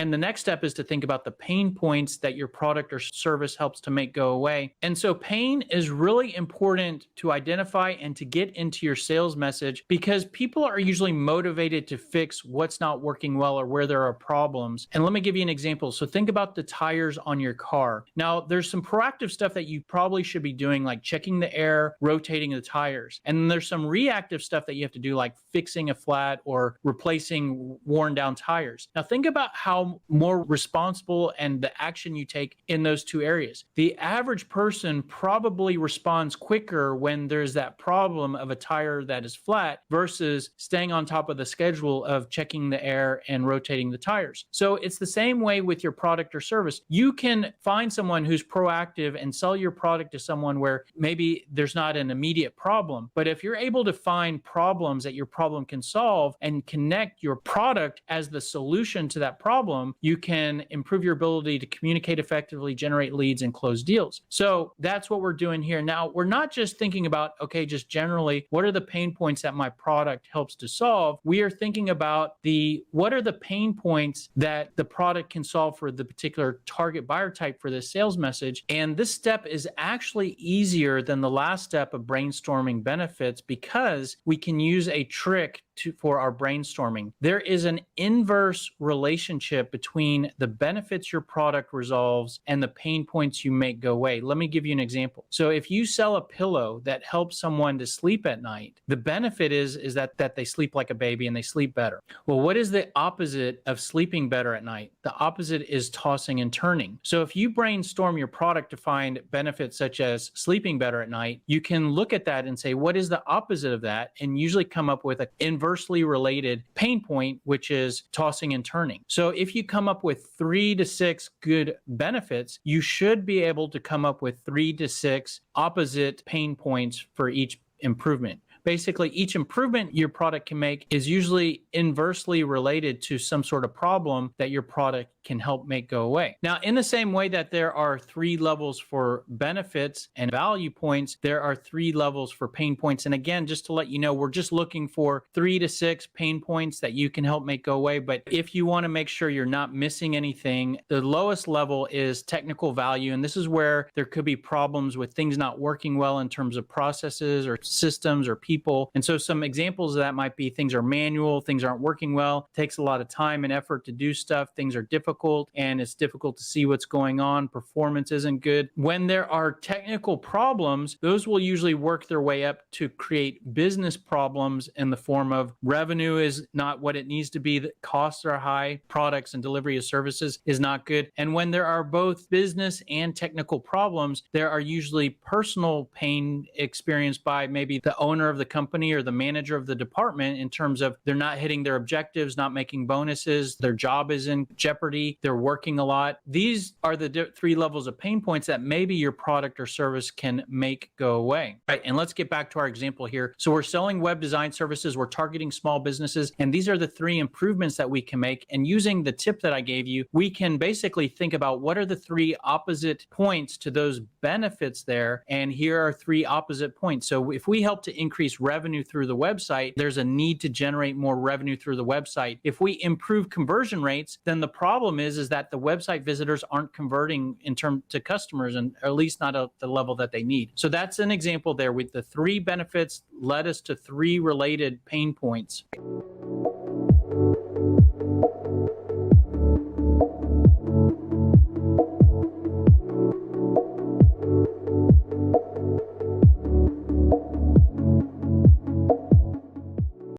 And the next step is to think about the pain points that your product or service helps to make go away. And so pain is really important to identify and to get into your sales message, because people are usually motivated to fix what's not working well or where there are problems. And let me give you an example. So think about the tires on your car. Now, there's some proactive stuff that you probably should be doing, like checking the air, rotating the tires. And then there's some reactive stuff that you have to do, like fixing a flat or replacing worn down tires. Now, think about how more responsible and the action you take in those two areas. The average person probably responds quicker when there's that problem of a tire that is flat versus staying on top of the schedule of checking the air and rotating the tires. So it's the same way with your product or service. You can find someone who's proactive and sell your product to someone where maybe there's not an immediate problem. But if you're able to find problems that your problem can solve and connect your product as the solution to that problem, you can improve your ability to communicate effectively, generate leads, and close deals. So that's what we're doing here. Now, we're not just thinking about, okay, just generally, what are the pain points that my product helps to solve? We are thinking about what are the pain points that the product can solve for the particular target buyer type for this sales message. And this step is actually easier than the last step of brainstorming benefits, because we can use a trick for our brainstorming. There is an inverse relationship between the benefits your product resolves and the pain points you make go away. Let me give you an example. So if you sell a pillow that helps someone to sleep at night, the benefit is that they sleep like a baby and they sleep better. Well, what is the opposite of sleeping better at night? The opposite is tossing and turning. So if you brainstorm your product to find benefits such as sleeping better at night, you can look at that and say, what is the opposite of that? And usually come up with an inversely related pain point, which is tossing and turning. So if you come up with 3 to 6 good benefits, you should be able to come up with 3 to 6 opposite pain points for each improvement. Basically, each improvement your product can make is usually inversely related to some sort of problem that your product can help make go away. Now, in the same way that there are 3 levels for benefits and value points, there are 3 levels for pain points. And again, just to let you know, we're just looking for 3 to 6 pain points that you can help make go away. But if you want to make sure you're not missing anything, the lowest level is technical value. And this is where there could be problems with things not working well in terms of processes or systems or people. And so some examples of that might be things are manual, things aren't working well, takes a lot of time and effort to do stuff, things are difficult, and it's difficult to see what's going on, performance isn't good. When there are technical problems, those will usually work their way up to create business problems in the form of revenue is not what it needs to be, the costs are high, products and delivery of services is not good. And when there are both business and technical problems, there are usually personal pain experienced by maybe the owner of the company or the manager of the department in terms of they're not hitting their objectives, not making bonuses, their job is in jeopardy, they're working a lot. These are the 3 levels of pain points that maybe your product or service can make go away. Right, and let's get back to our example here. So we're selling web design services, we're targeting small businesses, and these are the 3 improvements that we can make. And using the tip that I gave you, we can basically think about what are the 3 opposite points to those benefits there, and here are 3 opposite points. So if we help to increase revenue through the website, there's a need to generate more revenue through the website. If we improve conversion rates, then the problem is that the website visitors aren't converting in terms to customers, and at least not at the level that they need. So that's an example there with the 3 benefits led us to 3 related pain points.